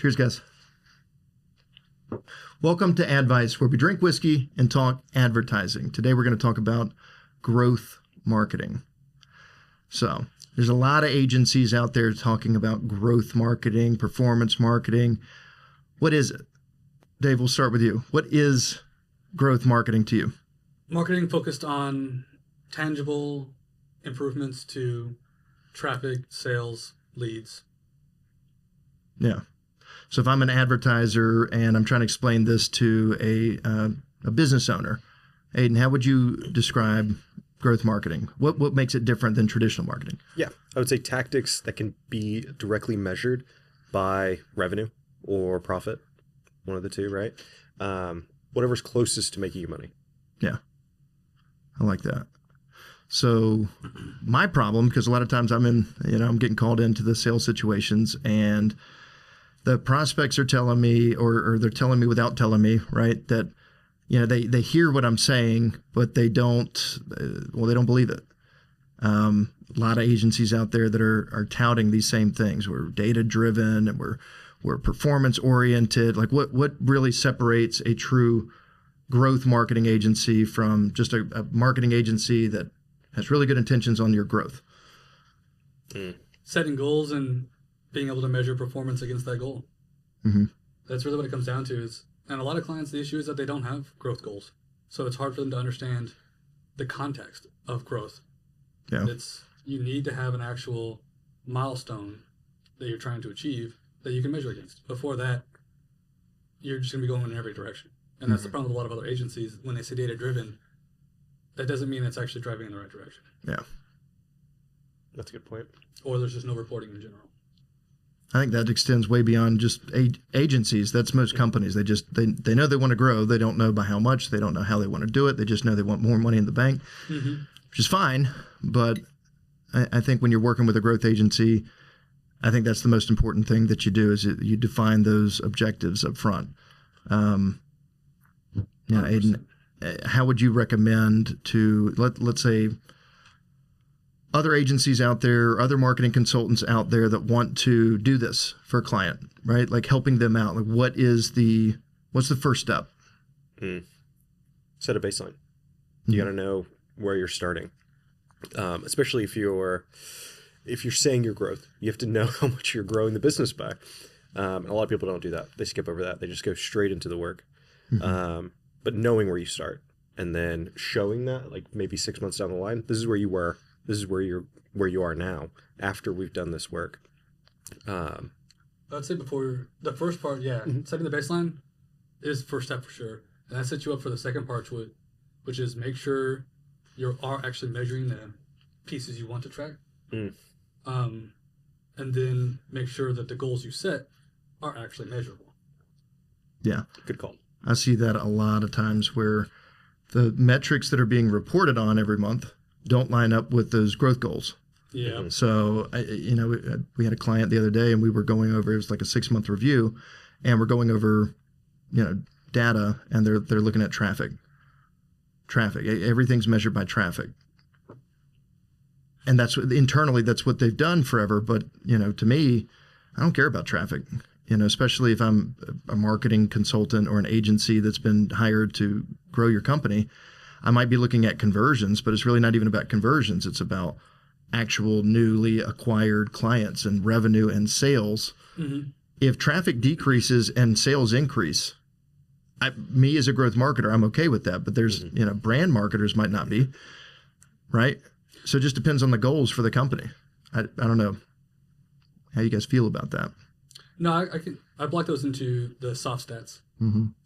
Cheers, guys. Welcome to AdVice, where we drink whiskey and talk advertising. Today, we're going to talk about growth marketing. So there's a lot of agencies out there talking about growth marketing, performance marketing. What is it? Dave, we'll start with you. What is growth marketing to you? Marketing focused on tangible improvements to traffic, sales, leads. Yeah. So if I'm an advertiser and I'm trying to explain this to a business owner, Aidan, how would you describe growth marketing? What makes it different than traditional marketing? Yeah, I would say tactics that can be directly measured by revenue or profit, one of the two, right? Whatever's closest to making you money. Yeah, I like that. So my problem, because a lot of times I'm getting called into the sales situations and the prospects are telling me, or they're telling me without telling me, right, that, they hear what I'm saying, but they don't believe it. A lot of agencies out there that are touting these same things. We're data driven and we're performance oriented. Like what really separates a true growth marketing agency from just a marketing agency that has really good intentions on your growth? Setting goals and being able to measure performance against that goal. Mm-hmm. That's really what it comes down to. And a lot of clients, the issue is that they don't have growth goals. So it's hard for them to understand the context of growth. Yeah. You need to have an actual milestone that you're trying to achieve that you can measure against. Before that, you're just going to be going in every direction. And that's the problem with a lot of other agencies. When they say data-driven, that doesn't mean it's actually driving in the right direction. Yeah. That's a good point. Or there's just no reporting in general. I think that extends way beyond just agencies. That's most companies. They know they want to grow. They don't know by how much. They don't know how they want to do it. They just know they want more money in the bank, which is fine. But I think when you're working with a growth agency, I think that's the most important thing that you do is you define those objectives up front. Aidan, how would you recommend to, let's say, other agencies out there, other marketing consultants out there that want to do this for a client, right? Like helping them out. Like what's the first step? Set a baseline. You got to know where you're starting. Especially if you're saying your growth, you have to know how much you're growing the business by. And a lot of people don't do that. They skip over that. They just go straight into the work. But knowing where you start and then showing that, like maybe 6 months down the line, this is where you were. This is where you are now after we've done this work. I'd say before the first part, setting the baseline is the first step for sure. And that sets you up for the second part, which is make sure you are actually measuring the pieces you want to track. And then make sure that the goals you set are actually measurable. Yeah. Good call. I see that a lot of times where the metrics that are being reported on every month don't line up with those growth goals. Yeah. So, we had a client the other day and we were going over, it was like a 6-month review, and we're going over, data, and they're looking at traffic. Everything's measured by traffic. And internally, that's what they've done forever. But, to me, I don't care about traffic, especially if I'm a marketing consultant or an agency that's been hired to grow your company. I might be looking at conversions, but it's really not even about conversions. It's about actual newly acquired clients and revenue and sales. If traffic decreases and sales increase, me as a growth marketer, I'm okay with that. But there's, brand marketers might not be, right? So it just depends on the goals for the company. I don't know how you guys feel about that. No, I block those into the soft stats.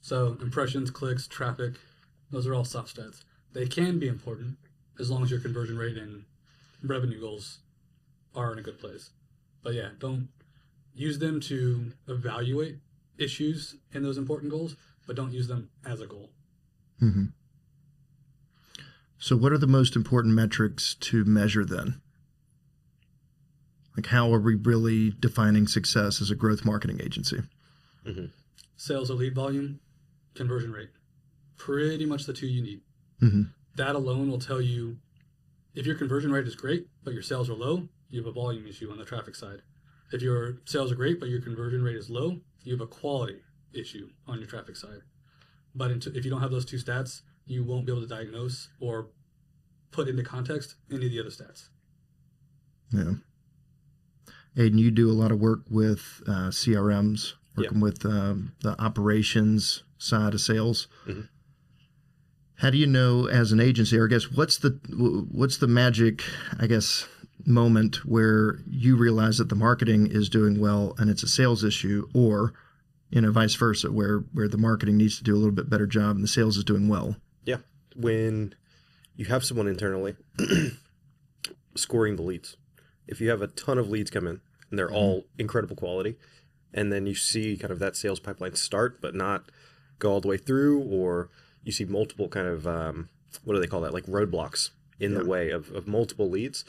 So impressions, clicks, traffic, those are all soft stats. They can be important as long as your conversion rate and revenue goals are in a good place. But yeah, don't use them to evaluate issues in those important goals, but don't use them as a goal. So what are the most important metrics to measure then? Like how are we really defining success as a growth marketing agency? Sales or lead volume, conversion rate. Pretty much the two you need. That alone will tell you if your conversion rate is great, but your sales are low, you have a volume issue on the traffic side. If your sales are great, but your conversion rate is low, you have a quality issue on your traffic side. But if you don't have those two stats, you won't be able to diagnose or put into context any of the other stats. Yeah. Aidan, you do a lot of work with CRMs, working with the operations side of sales. Mm-hmm. How do you know as an agency, or I guess what's the magic, I guess, moment where you realize that the marketing is doing well and it's a sales issue, or vice versa, where the marketing needs to do a little bit better job and the sales is doing well? Yeah. When you have someone internally scoring the leads, if you have a ton of leads come in and they're all incredible quality, and then you see kind of that sales pipeline start but not go all the way through, or you see multiple kind of, what do they call that? Like roadblocks in the way of multiple leads,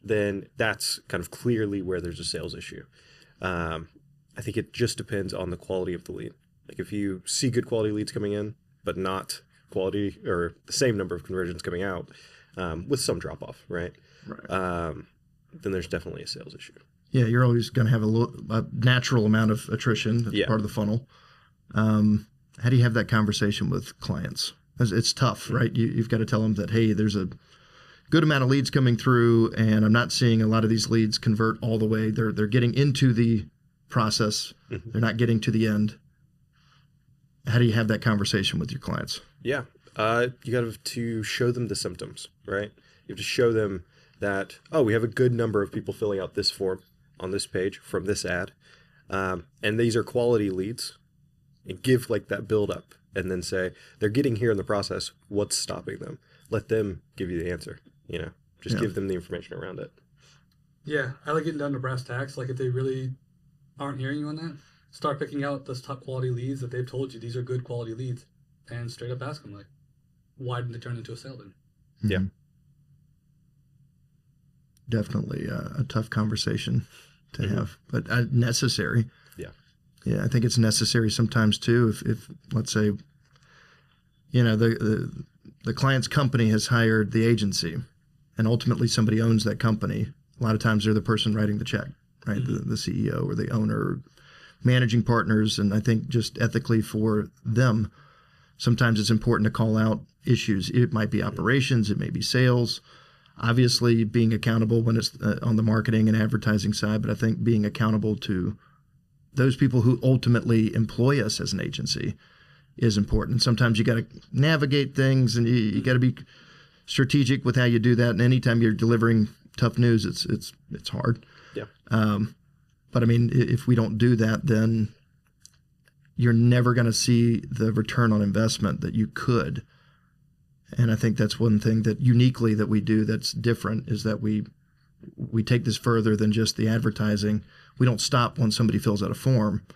then that's kind of clearly where there's a sales issue. I think it just depends on the quality of the lead. Like if you see good quality leads coming in, but not quality or the same number of conversions coming out, with some drop off, right? Right. Then there's definitely a sales issue. Yeah, you're always going to have a natural amount of attrition. That's part of the funnel. How do you have that conversation with clients? It's tough, right? You've got to tell them that, hey, there's a good amount of leads coming through, and I'm not seeing a lot of these leads convert all the way. They're getting into the process. Mm-hmm. They're not getting to the end. How do you have that conversation with your clients? Yeah, you got to show them the symptoms, right? You have to show them that, oh, we have a good number of people filling out this form on this page from this ad, and these are quality leads, and give like that build up, and then say they're getting here in the process. What's stopping them? Let them give you the answer. Just give them the information around it. Yeah, I like getting down to brass tacks. Like if they really aren't hearing you on that, start picking out those top quality leads that they've told you these are good quality leads, and straight up ask them like, why didn't they turn into a sale then? Yeah. Definitely a tough conversation to have, but necessary. Yeah, I think it's necessary sometimes too. If let's say, the client's company has hired the agency, and ultimately somebody owns that company. A lot of times they're the person writing the check, right? Mm-hmm. The CEO or the owner, or managing partners, and I think just ethically for them, sometimes it's important to call out issues. It might be operations, it may be sales. Obviously, being accountable when it's on the marketing and advertising side, but I think being accountable to those people who ultimately employ us as an agency is important. Sometimes you got to navigate things, and you got to be strategic with how you do that. And anytime you're delivering tough news, it's hard. Yeah. But I mean, if we don't do that, then you're never going to see the return on investment that you could. And I think that's one thing that uniquely that we do that's different, is that we take this further than just the advertising. We don't stop when somebody fills out a form.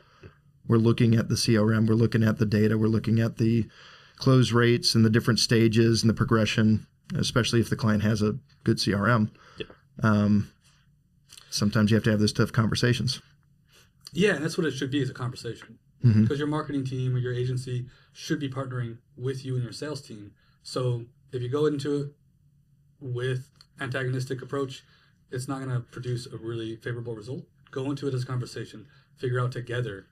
We're looking at the CRM, we're looking at the data, we're looking at the close rates and the different stages and the progression, especially if the client has a good CRM. Yeah. Sometimes you have to have those tough conversations. Yeah, and that's what it should be, is a conversation. Because your marketing team or your agency should be partnering with you and your sales team. So if you go into it with antagonistic approach, it's not going to produce a really favorable result. Go into it as a conversation. Figure out together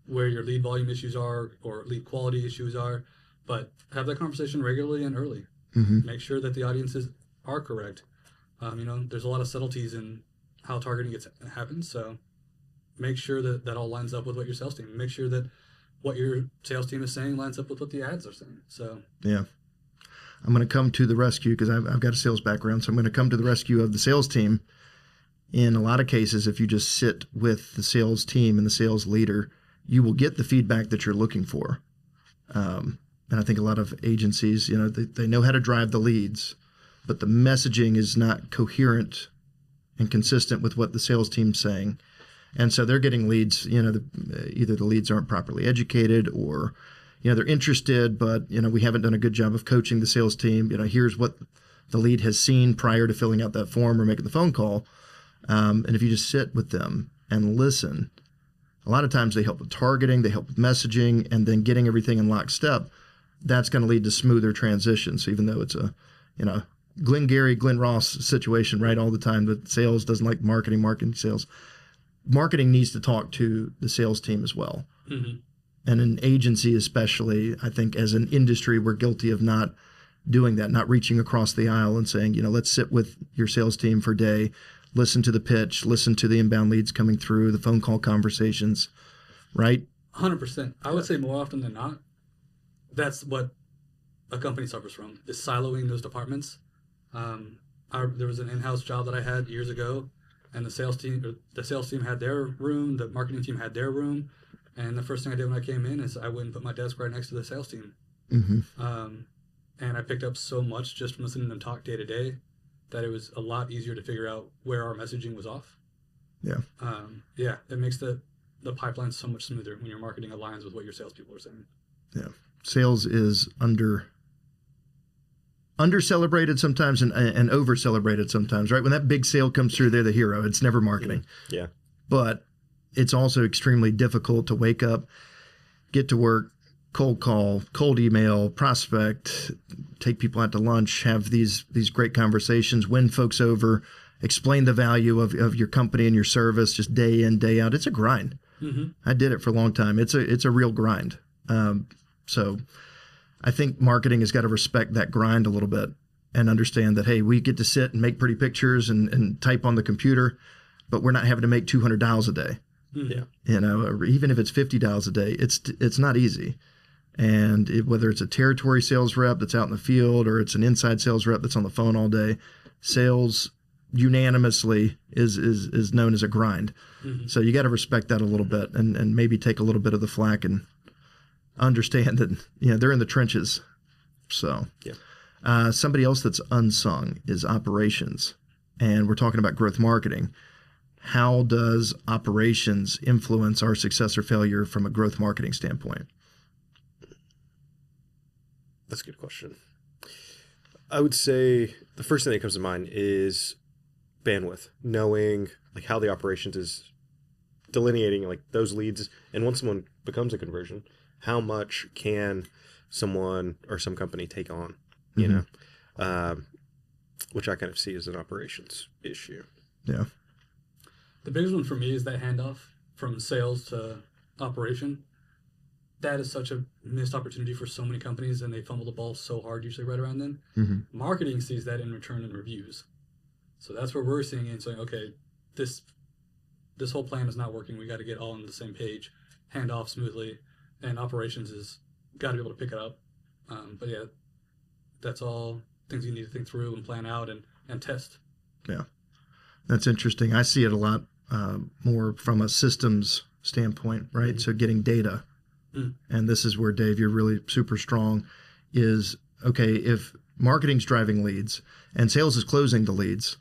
where your lead volume issues are or lead quality issues are, but have that conversation regularly and early. Mm-hmm. Make sure that the audiences are correct. There's a lot of subtleties in how targeting happens, so make sure that all lines up with what your sales team. Make sure that what your sales team is saying lines up with what the ads are saying. So yeah. I'm going to come to the rescue because I've got a sales background. So I'm going to come to the rescue of the sales team. In a lot of cases, if you just sit with the sales team and the sales leader, you will get the feedback that you're looking for. And I think a lot of agencies, they know how to drive the leads, but the messaging is not coherent and consistent with what the sales team's saying. And so they're getting leads, either the leads aren't properly educated, or they're interested, but, we haven't done a good job of coaching the sales team. Here's what the lead has seen prior to filling out that form or making the phone call. And if you just sit with them and listen, a lot of times they help with targeting, they help with messaging, and then getting everything in lockstep. That's going to lead to smoother transitions. So even though it's a, Glenn Ross situation, right, all the time, but sales doesn't like marketing sales. marketing needs to talk to the sales team as well. Mm-hmm. And an agency especially, I think as an industry, we're guilty of not doing that, not reaching across the aisle and saying, let's sit with your sales team for a day, listen to the pitch, listen to the inbound leads coming through, the phone call conversations, right? 100%. I would say more often than not, that's what a company suffers from, is siloing those departments. There was an in-house job that I had years ago, and the sales team had their room, the marketing team had their room, and the first thing I did when I came in is I went and put my desk right next to the sales team. Mm-hmm. And I picked up so much just from listening to them talk day to day that it was a lot easier to figure out where our messaging was off. Yeah. It makes the pipeline so much smoother when your marketing aligns with what your salespeople are saying. Yeah. Sales is under-celebrated sometimes and over-celebrated sometimes, right? When that big sale comes through, they're the hero. It's never marketing. Yeah. But it's also extremely difficult to wake up, get to work, cold call, cold email, prospect, take people out to lunch, have these great conversations, win folks over, explain the value of your company and your service just day in, day out. It's a grind. Mm-hmm. I did it for a long time. It's a real grind. So I think marketing has got to respect that grind a little bit and understand that, hey, we get to sit and make pretty pictures and type on the computer, but we're not having to make 200 dials a day. Mm-hmm. Yeah. Or even if it's 50 dials a day, it's not easy. And whether it's a territory sales rep that's out in the field or it's an inside sales rep that's on the phone all day, sales unanimously is known as a grind. Mm-hmm. So you got to respect that a little bit and maybe take a little bit of the flack and understand that they're in the trenches. So somebody else that's unsung is operations, and we're talking about growth marketing. How does operations influence our success or failure from a growth marketing standpoint? That's a good question. I would say the first thing that comes to mind is bandwidth, knowing like how the operations is delineating like those leads, and once someone becomes a conversion, how much can someone or some company take on, which I kind of see as an operations issue. Yeah. The biggest one for me is that handoff from sales to operation. That is such a missed opportunity for so many companies, and they fumble the ball so hard usually right around then. Mm-hmm. Marketing sees that in return in reviews. So that's where we're seeing it and saying, okay, this whole plan is not working. We got to get all on the same page, hand off smoothly, and operations is got to be able to pick it up. But yeah, that's all things you need to think through and plan out and test. Yeah, that's interesting. I see it a lot more from a systems standpoint, right? Mm-hmm. So getting data. And this is where, Dave, you're really super strong, is, okay, if marketing's driving leads and sales is closing the leads,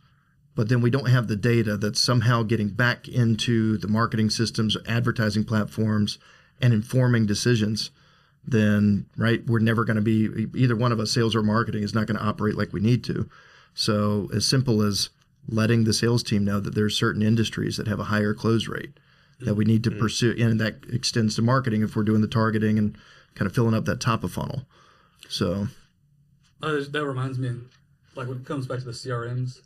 but then we don't have the data that's somehow getting back into the marketing systems, advertising platforms, and informing decisions, then, right, we're never going to be, either one of us, sales or marketing, is not going to operate like we need to. So as simple as letting the sales team know that there's certain industries that have a higher close rate that we need to pursue, and that extends to marketing if we're doing the targeting and kind of filling up that top of funnel. So that reminds me, like when it comes back to the CRMs,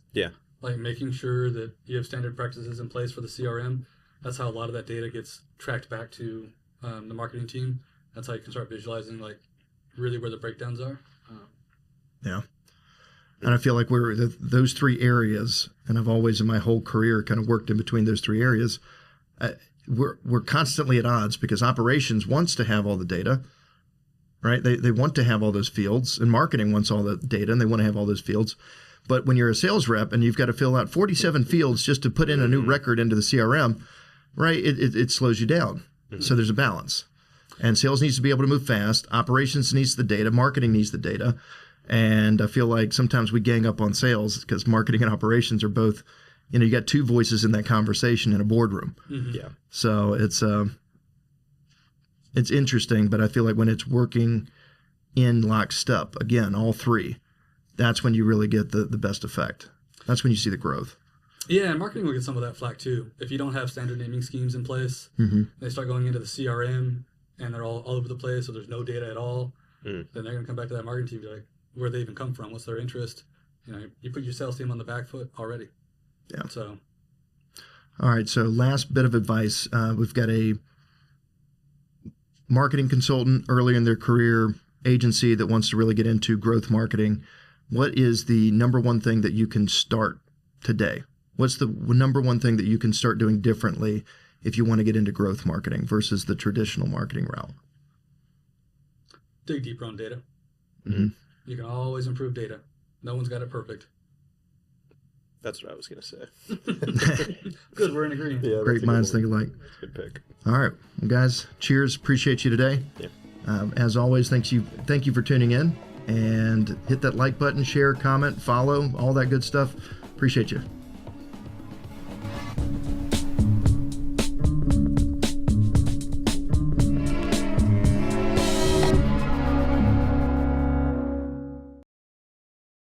like making sure that you have standard practices in place for the CRM. That's how a lot of that data gets tracked back to the marketing team. That's how you can start visualizing like really where the breakdowns are. Yeah. And I feel like those three areas, and I've always in my whole career kind of worked in between those three areas. We're constantly at odds because operations wants to have all the data, right? They want to have all those fields, and marketing wants all the data, and they want to have all those fields. But when you're a sales rep and you've got to fill out 47 fields just to put in a new record into the CRM, right? It slows you down. Mm-hmm. So there's a balance. And sales needs to be able to move fast. Operations needs the data. Marketing needs the data. And I feel like sometimes we gang up on sales because marketing and operations are both, you got two voices in that conversation in a boardroom. Mm-hmm. Yeah. So it's interesting, but I feel like when it's working in lockstep, again, all three, that's when you really get the best effect. That's when you see the growth. Yeah, and marketing will get some of that flack too. If you don't have standard naming schemes in place, they start going into the CRM and they're all over the place, so there's no data at all, then they're going to come back to that marketing team and be like, where they even come from, what's their interest? You put your sales team on the back foot already. Yeah. So All right. So last bit of advice. We've got a marketing consultant early in their career, agency that wants to really get into growth marketing. What is the number one thing that you can start today? What's the number one thing that you can start doing differently if you want to get into growth marketing versus the traditional marketing route? Dig deeper on data. Mm-hmm. You can always improve data. No one's got it perfect. That's what I was going to say. Good, we're in agreement. Yeah, Great minds think alike. That's a good pick. All right, well, guys, cheers. Appreciate you today. Yeah. As always, thank you for tuning in, and hit that like button, share, comment, follow, all that good stuff. Appreciate you.